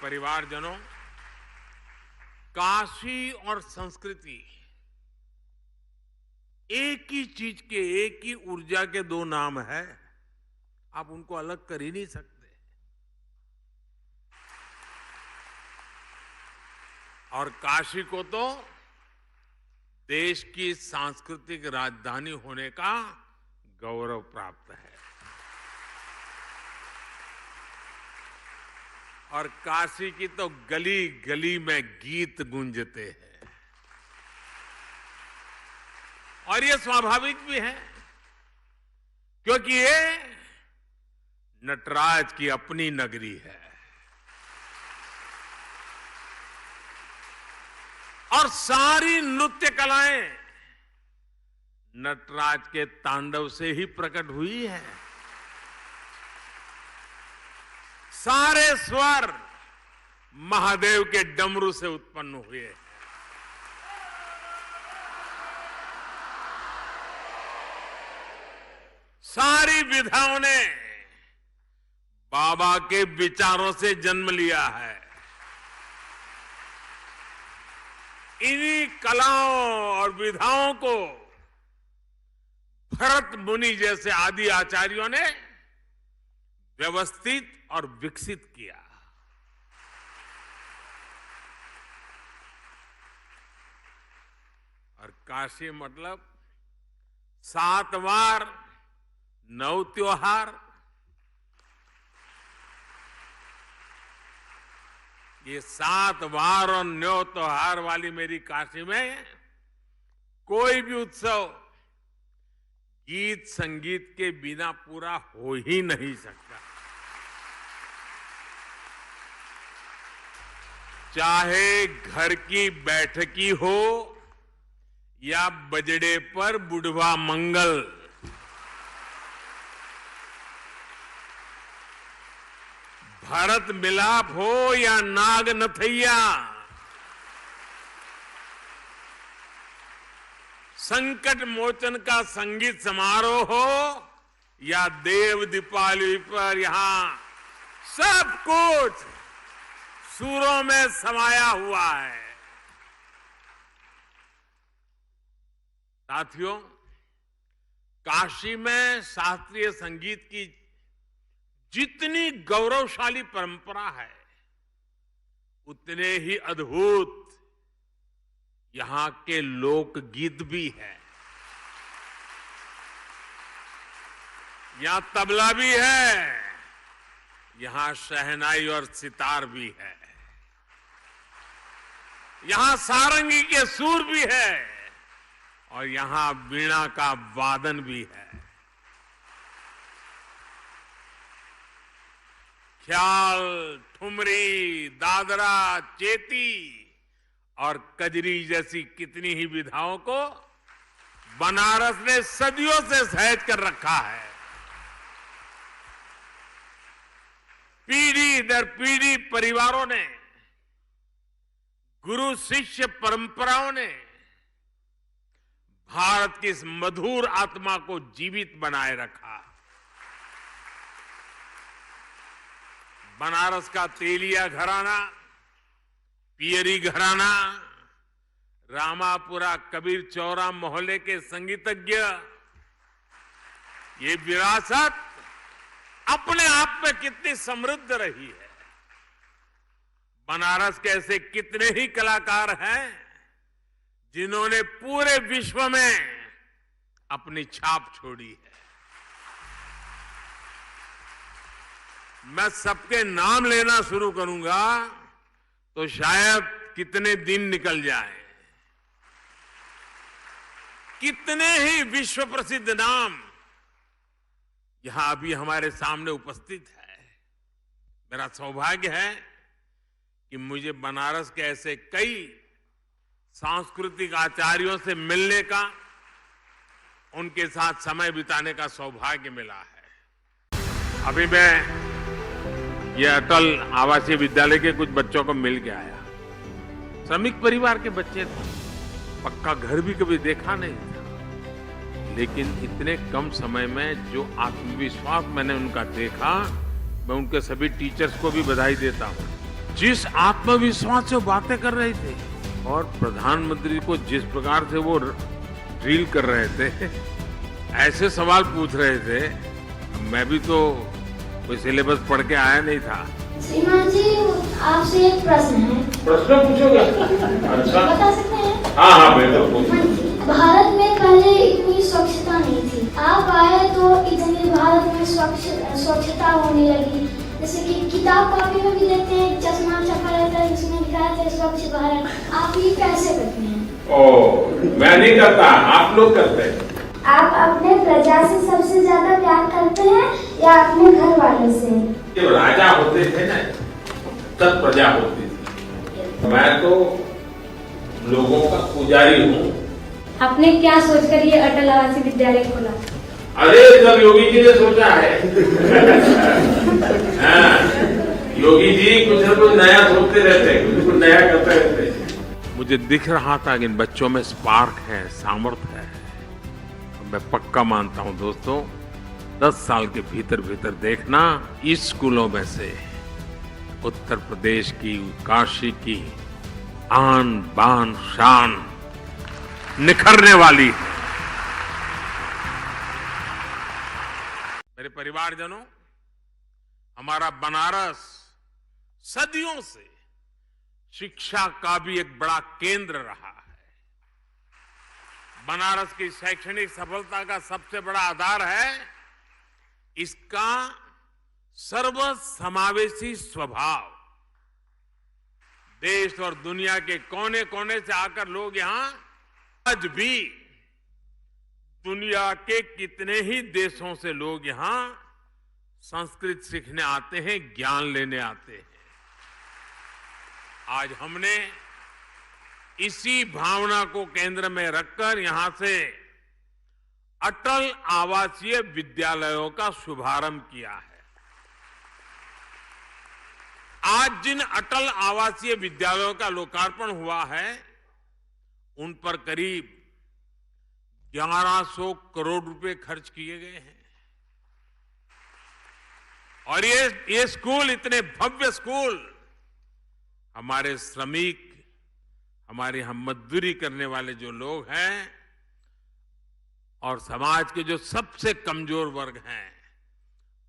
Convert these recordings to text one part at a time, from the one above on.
परिवारजनों, काशी और संस्कृति एक ही चीज के, एक ही ऊर्जा के दो नाम है। आप उनको अलग कर ही नहीं सकते। और काशी को तो देश की सांस्कृतिक राजधानी होने का गौरव प्राप्त है। और काशी की तो गली गली में गीत गूंजते हैं। और ये स्वाभाविक भी है, क्योंकि ये नटराज की अपनी नगरी है। और सारी नृत्य कलाएं नटराज के तांडव से ही प्रकट हुई है। सारे स्वर महादेव के डमरू से उत्पन्न हुए हैं। सारी विधाओं ने बाबा के विचारों से जन्म लिया है। इन्हीं कलाओं और विधाओं को भरत मुनि जैसे आदि आचार्यों ने व्यवस्थित और विकसित किया। और काशी मतलब 7 वार 9 त्योहार। ये 7 वार और 9 त्योहार वाली मेरी काशी में कोई भी उत्सव गीत संगीत के बिना पूरा हो ही नहीं सकता। चाहे घर की बैठकी हो या बजड़े पर बुढ़वा मंगल, भरत मिलाप हो या नाग नथैया, संकट मोचन का संगीत समारोह हो या देव दीपावली पर यहां सब कुछ सुरों में समाया हुआ है। साथियों, काशी में शास्त्रीय संगीत की जितनी गौरवशाली परंपरा है, उतने ही अद्भुत यहां के लोकगीत भी है। यहां तबला भी है, यहां शहनाई और सितार भी है, यहां सारंगी के सुर भी है और यहां वीणा का वादन भी है। ख्याल, ठुमरी, दादरा, चेती और कजरी जैसी कितनी ही विधाओं को बनारस ने सदियों से सहेज कर रखा है। पीढ़ी दर पीढ़ी परिवारों ने, गुरु शिष्य परंपराओं ने भारत की इस मधुर आत्मा को जीवित बनाए रखा। बनारस का तेलिया घराना, पियरी घराना, रामापुरा कबीर चौरा मोहल्ले के संगीतज्ञ, ये विरासत अपने आप में कितनी समृद्ध रही है। बनारस के ऐसे कितने ही कलाकार हैं जिन्होंने पूरे विश्व में अपनी छाप छोड़ी है। मैं सबके नाम लेना शुरू करूंगा तो शायद कितने दिन निकल जाए। कितने ही विश्व प्रसिद्ध नाम यहां अभी हमारे सामने उपस्थित है। मेरा सौभाग्य है कि मुझे बनारस के ऐसे कई सांस्कृतिक आचार्यों से मिलने का, उनके साथ समय बिताने का सौभाग्य मिला है। अभी मैं ये अटल आवासीय विद्यालय के कुछ बच्चों को मिल के आया। श्रमिक परिवार के बच्चे थे, पक्का घर भी कभी देखा नहीं था, लेकिन इतने कम समय में जो आत्मविश्वास मैंने उनका देखा, मैं उनके सभी टीचर्स को भी बधाई देता हूं। जिस आत्मविश्वास से वो बातें कर रहे थे और प्रधानमंत्री को जिस प्रकार से वो ड्रिल कर रहे थे, ऐसे सवाल पूछ रहे थे, मैं भी तो कोई सिलेबस पढ़ के आया नहीं था। श्रीमान जी, आपसे एक प्रश्न है। प्रश्न पूछोगे? अच्छा, बता सकते हैं? हाँ हाँ बिल्कुल पूछो। भारत में पहले इतनी स्वच्छता नहीं थी, आप आए तो इतनी भारत में स्वच्छता होने लगी। जैसे कि किताब कॉपी में भी देखते हैं, चश्मा छपा रहता है जिसमें लिखा रहता है स्वच्छ भारत। आप ये कैसे करते हैं? ओ, मैं नहीं करता, आप लोग करते हैं। आप अपने प्रजा से सबसे ज्यादा प्यार करते हैं या अपने घर वालों से? जब राजा होते थे ना, तब प्रजा होती थी। मैं तो लोगों का पुजारी हूँ। आपने क्या सोचकर ये अटल आवासीय विद्यालय खोला? अरे सब योगी जी ने सोचा है। हाँ, योगी जी कुछ न कुछ नया सोचते रहते, कुछ नया करते रहते। मुझे दिख रहा था कि इन बच्चों में स्पार्क है, सामर्थ्य है। मैं पक्का मानता हूं दोस्तों, 10 साल के भीतर भीतर देखना, इस स्कूलों में से उत्तर प्रदेश की, काशी की आन बान शान निखरने वाली है। मेरे परिवारजनों, हमारा बनारस सदियों से शिक्षा का भी एक बड़ा केंद्र रहा है। बनारस की शैक्षणिक सफलता का सबसे बड़ा आधार है इसका सर्वसमावेशी स्वभाव। देश और दुनिया के कोने कोने से आकर लोग यहां, आज भी दुनिया के कितने ही देशों से लोग यहां संस्कृत सीखने आते हैं, ज्ञान लेने आते हैं। आज हमने इसी भावना को केंद्र में रखकर यहां से अटल आवासीय विद्यालयों का शुभारंभ किया है। आज जिन अटल आवासीय विद्यालयों का लोकार्पण हुआ है, उन पर करीब 1100 करोड़ रुपए खर्च किए गए हैं। और ये स्कूल, इतने भव्य स्कूल, हमारे श्रमिक, हमारे यहां मजदूरी करने वाले जो लोग हैं और समाज के जो सबसे कमजोर वर्ग हैं,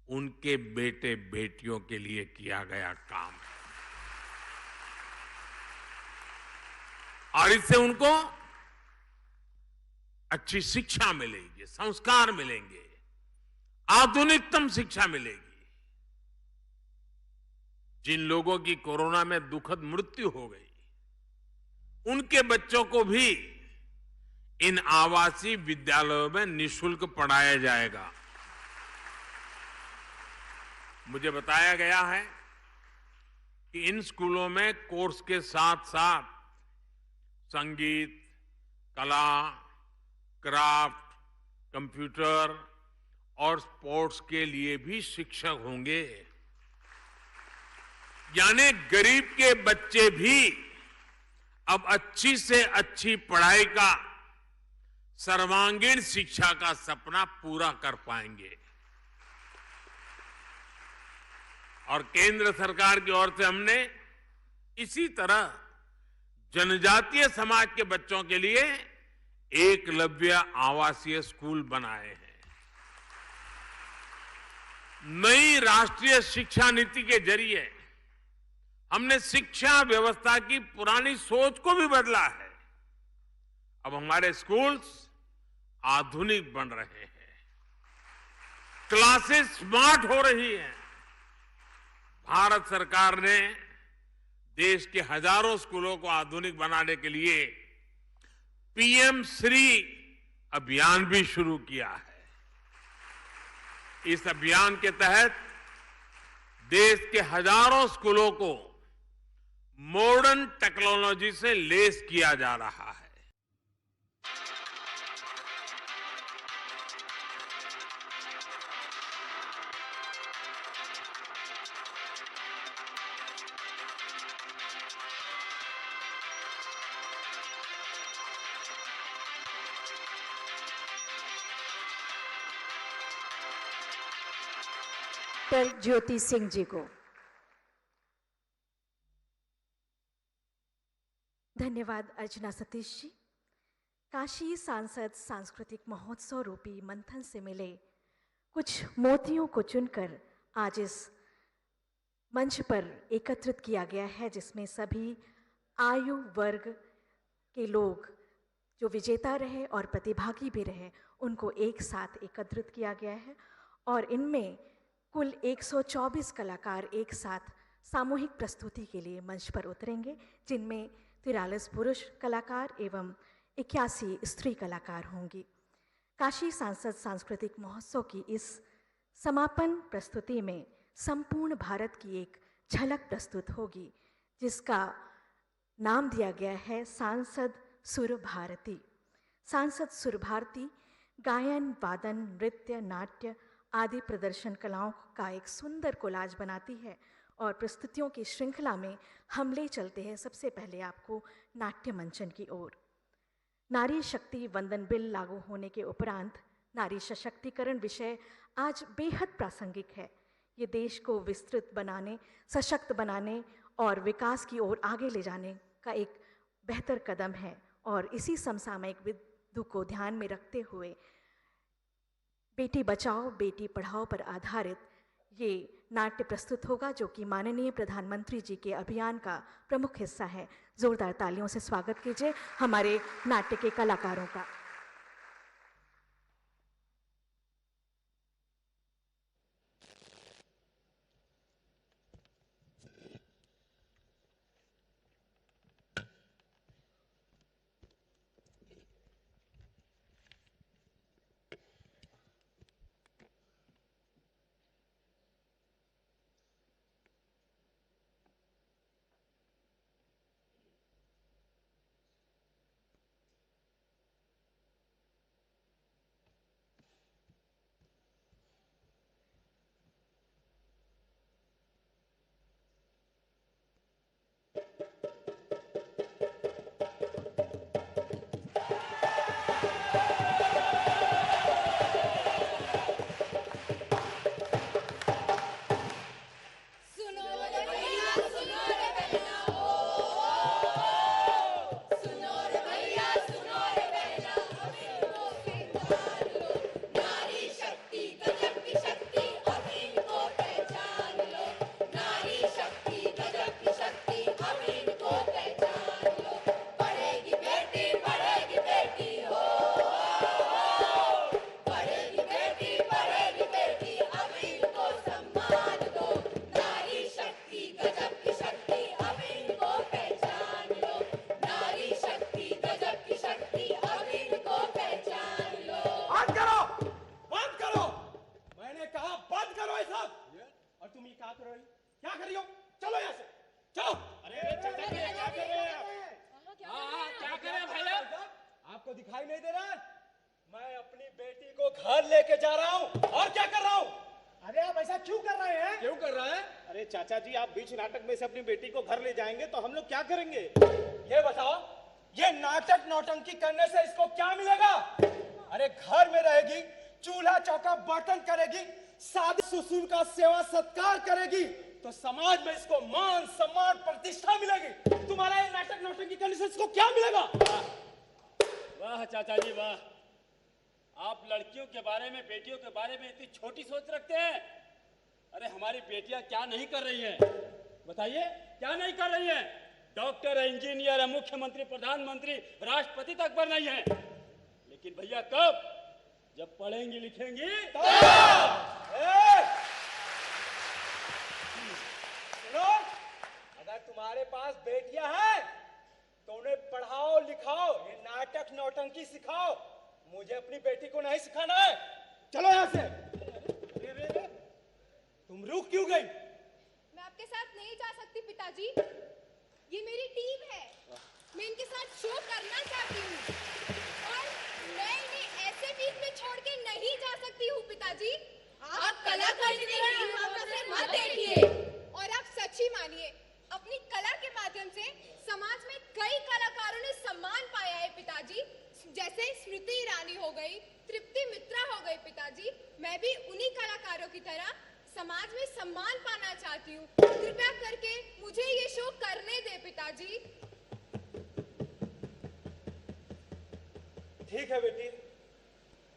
उनके बेटे बेटियों के लिए किया गया काम है। और इससे उनको अच्छी शिक्षा मिलेगी, संस्कार मिलेंगे, आधुनिकतम शिक्षा मिलेगी। जिन लोगों की कोरोना में दुखद मृत्यु हो गई, उनके बच्चों को भी इन आवासीय विद्यालयों में निःशुल्क पढ़ाया जाएगा। मुझे बताया गया है कि इन स्कूलों में कोर्स के साथ साथ संगीत, कला, क्राफ्ट, कंप्यूटर और स्पोर्ट्स के लिए भी शिक्षक होंगे। यानी गरीब के बच्चे भी अब अच्छी से अच्छी पढ़ाई का, सर्वांगीण शिक्षा का सपना पूरा कर पाएंगे। और केंद्र सरकार की ओर से हमने इसी तरह जनजातीय समाज के बच्चों के लिए एकलव्य आवासीय स्कूल बनाए हैं। नई राष्ट्रीय शिक्षा नीति के जरिए हमने शिक्षा व्यवस्था की पुरानी सोच को भी बदला है। अब हमारे स्कूल्स आधुनिक बन रहे हैं, क्लासेस स्मार्ट हो रही हैं। भारत सरकार ने देश के हजारों स्कूलों को आधुनिक बनाने के लिए पीएम श्री अभियान भी शुरू किया है। इस अभियान के तहत देश के हजारों स्कूलों को मॉडर्न टेक्नोलॉजी से लैस किया जा रहा है। डॉक्टर ज्योति सिंह जी को धन्यवाद अर्चना सतीश जी। काशी सांसद सांस्कृतिक महोत्सव रूपी मंथन से मिले कुछ मोतियों को चुनकर आज इस मंच पर एकत्रित किया गया है, जिसमें सभी आयु वर्ग के लोग जो विजेता रहे और प्रतिभागी भी रहे उनको एक साथ एकत्रित किया गया है। और इनमें कुल 124 कलाकार एक साथ सामूहिक प्रस्तुति के लिए मंच पर उतरेंगे, जिनमें 43 पुरुष कलाकार एवं 81 स्त्री कलाकार होंगी। काशी सांसद सांस्कृतिक महोत्सव की इस समापन प्रस्तुति में संपूर्ण भारत की एक झलक प्रस्तुत होगी, जिसका नाम दिया गया है सांसद सुर भारती। सांसद सुर भारती गायन, वादन, नृत्य, नाट्य आदि प्रदर्शन कलाओं का एक सुंदर कोलाज बनाती है और प्रस्तुतियों की श्रृंखला में हम ले चलते हैं सबसे पहले आपको नाट्य मंचन की ओर। नारी शक्ति वंदन बिल लागू होने के उपरांत नारी सशक्तिकरण विषय आज बेहद प्रासंगिक है। ये देश को विस्तृत बनाने, सशक्त बनाने और विकास की ओर आगे ले जाने का एक बेहतर कदम है और इसी समसामयिक बिंदु को ध्यान में रखते हुए बेटी बचाओ बेटी पढ़ाओ पर आधारित ये नाट्य प्रस्तुत होगा, जो कि माननीय प्रधानमंत्री जी के अभियान का प्रमुख हिस्सा है। जोरदार तालियों से स्वागत कीजिए हमारे नाट्य के कलाकारों का। चाचा जी, आप बीच नाटक में से अपनी बेटी को घर ले जाएंगे तो हम लोग क्या करेंगे? ये बताओ, ये नाटक नौटंकी करने से इसको क्या मिलेगा? अरे घर में रहेगी, चूल्हा चौका बर्तन करेगी, शादी ससुर का सेवा सत्कार करेगी तो समाज में इसको मान सम्मान प्रतिष्ठा मिलेगी। तुम्हारा ये नाटक नौटंकी करने से इसको क्या मिलेगा? वाह चाचा जी वाह, आप लड़कियों के बारे में, बेटियों के बारे में इतनी छोटी सोच रखते हैं। अरे हमारी बेटियां क्या नहीं कर रही हैं? बताइए, क्या नहीं कर रही हैं? डॉक्टर, इंजीनियर, मुख्यमंत्री, प्रधानमंत्री, राष्ट्रपति तक पर नहीं है। लेकिन भैया कब? जब पढ़ेंगी लिखेंगी सुनो, अगर तुम्हारे पास बेटियां हैं तो उन्हें पढ़ाओ लिखाओ, ये नाटक नौटंकी सिखाओ। मुझे अपनी बेटी को नहीं सिखाना है। चलो यहाँ से। तुम रुक क्यों गई? मैं आपके साथ नहीं जा सकती पिताजी, ये मेरी टीम है, मैं इनके साथ शो करना चाहती हूँ और मैं इन्हें ऐसे बीच में छोड़ के नहीं जा सकती हूँ पिताजी। आप कला करने मत देखिए और आप सच ही मानिए, अपनी कला के माध्यम से समाज में कई कलाकारों ने सम्मान पाया है पिताजी, जैसे स्मृति ईरानी हो गई, तृप्ति मित्रा हो गई पिताजी। मैं भी उन्हीं कलाकारों की तरह समाज में सम्मान पाना चाहती हूँ। कृपया करके मुझे ये शो करने दे पिताजी। ठीक है बेटी,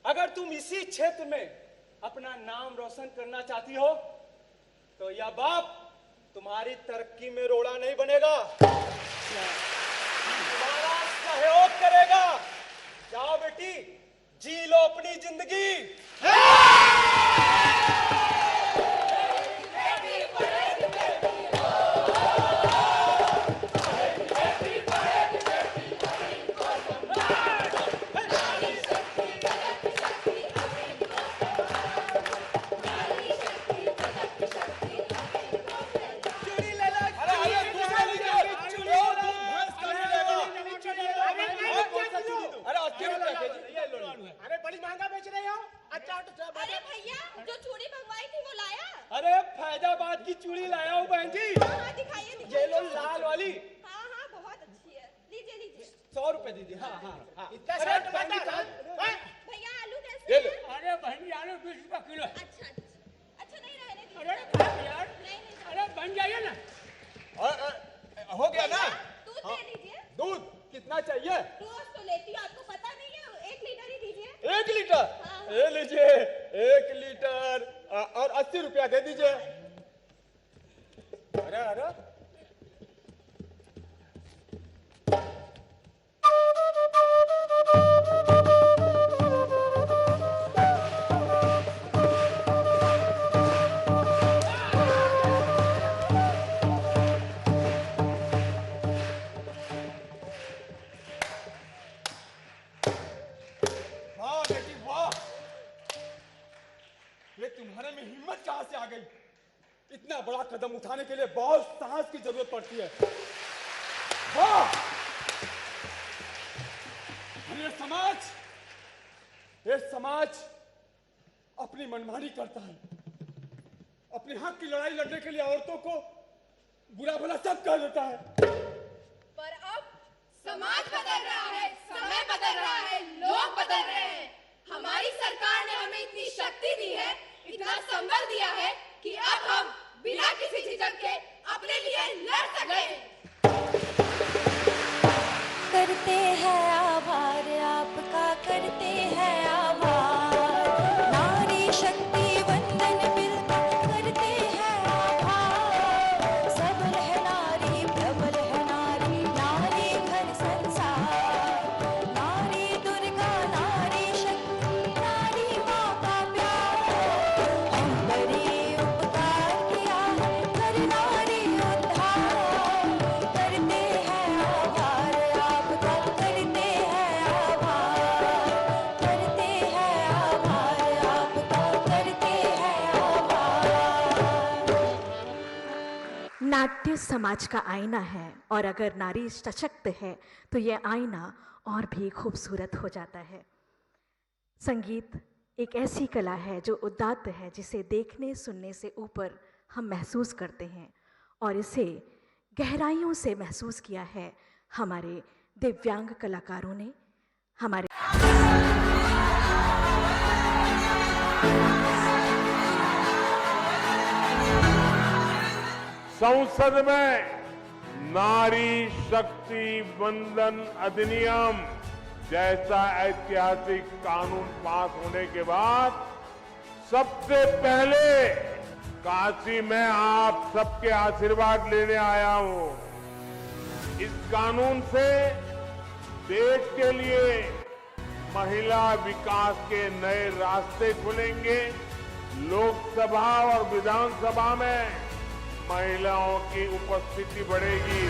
अगर तुम इसी क्षेत्र में अपना नाम रोशन करना चाहती हो तो यह बाप तुम्हारी तरक्की में रोड़ा नहीं बनेगा, तुम्हारा सहयोग करेगा। जाओ बेटी, जी लो अपनी जिंदगी। अरे बड़ी महंगा बेच रहे हो। अच्छा तो अरे भैया, जो चूड़ी मंगवाई थी वो लाया? अरे फैजाबाद की चूड़ी लाया हूँ बहन जी। हाँ, दिखाइए दिखाइए। ये लो लाल वाली। हाँ हाँ, बहुत अच्छी है, लीजिए लीजिए। 100 रुपए दीजिए। हाँ हाँ हाँ। इतना अरे शर्ट बहन जी, बता। कहाँ- भैया आलू कैसे ये हैं? लो। अरे बहन जी आलू 20 रुपए किलो है। अच्छा अच्छा अच्छा, नहीं रहने दीजिए। अरे खा यार। नहीं नहीं, अरे बन जाइए ना। हो गया ना? दूध दे दीजिए। दूध कितना चाहिए? रोज तो लेती हूँ, आपको पता नहीं है, 1 लीटर ही दीजिए। 1 लीटर। हाँ। ये लीजिए 1 लीटर और 80 रुपया दे दीजिए। अरे अरे वाह बेटी वाह, ये तुम्हारे में हिम्मत कहां से आ गई? इतना बड़ा कदम उठाने के लिए बहुत साहस की जरूरत पड़ती है। वाह! ये समाज अपनी मनमानी करता है, अपने हक की लड़ाई लड़ने के लिए औरतों को बुरा भला सब कर देता है। पर अब समाज बदल रहा है, समय बदल रहा है, लोग बदल रहे हैं। हमारी सरकार ने हमें इतनी शक्ति दी है, इतना संबल दिया है कि अब हम बिना किसी झिझक के अपने लिए लड़ सकें। करते हैं आभार आपका, करते हैं आभार, नारी शक्ति वंदन मिलता करते हैं आभार। सबल है नारी, प्रबल है नारी, नारी घर संसार, नारी दुर्गा, नारी शक्ति, नारी माँ का प्यार। हम बड़े उपकार किया है, कर नारी उद्धार, करते हैं आभार आपका, करते हैं आभार, करते हैं आभार आपका, करते हैं आभार। नाट्य समाज का आईना है और अगर नारी सशक्त है तो यह आईना और भी खूबसूरत हो जाता है। संगीत एक ऐसी कला है जो उदात्त है, जिसे देखने सुनने से ऊपर हम महसूस करते हैं और इसे गहराइयों से महसूस किया है हमारे दिव्यांग कलाकारों ने। हमारे संसद में नारी शक्ति वंदन अधिनियम जैसा ऐतिहासिक कानून पास होने के बाद सबसे पहले काशी में आप सबके आशीर्वाद लेने आया हूं। इस कानून से देश के लिए महिला विकास के नए रास्ते खुलेंगे। लोकसभा और विधानसभा में महिलाओं की उपस्थिति बढ़ेगी।